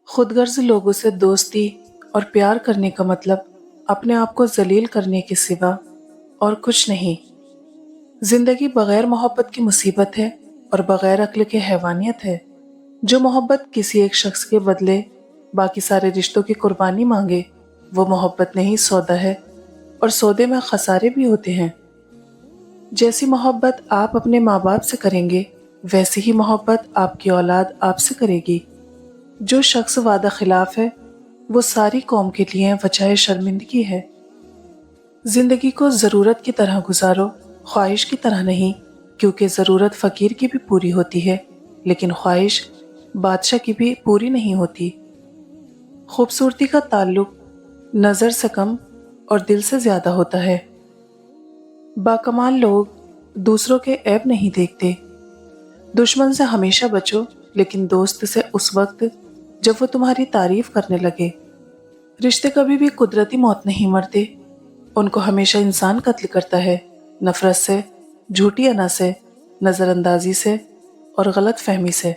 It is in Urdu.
خود غرض لوگوں سے دوستی اور پیار کرنے کا مطلب اپنے آپ کو ذلیل کرنے کے سوا اور کچھ نہیں۔ زندگی بغیر محبت کی مصیبت ہے اور بغیر عقل کے حیوانیت ہے۔ جو محبت کسی ایک شخص کے بدلے باقی سارے رشتوں کی قربانی مانگے وہ محبت نہیں سودا ہے، اور سودے میں خسارے بھی ہوتے ہیں۔ جیسی محبت آپ اپنے ماں باپ سے کریں گے ویسی ہی محبت آپ کی اولاد آپ سے کرے گی۔ جو شخص وعدہ خلاف ہے وہ ساری قوم کے لیے وجہ شرمندگی ہے۔ زندگی کو ضرورت کی طرح گزارو، خواہش کی طرح نہیں، کیونکہ ضرورت فقیر کی بھی پوری ہوتی ہے لیکن خواہش بادشاہ کی بھی پوری نہیں ہوتی۔ خوبصورتی کا تعلق نظر سے کم اور دل سے زیادہ ہوتا ہے۔ باکمال لوگ دوسروں کے عیب نہیں دیکھتے۔ دشمن سے ہمیشہ بچو لیکن دوست سے اس وقت جب وہ تمہاری تعریف کرنے لگے۔ رشتے کبھی بھی قدرتی موت نہیں مرتے، ان کو ہمیشہ انسان قتل کرتا ہے، نفرت سے، جھوٹی انا سے، نظر اندازی سے اور غلط فہمی سے۔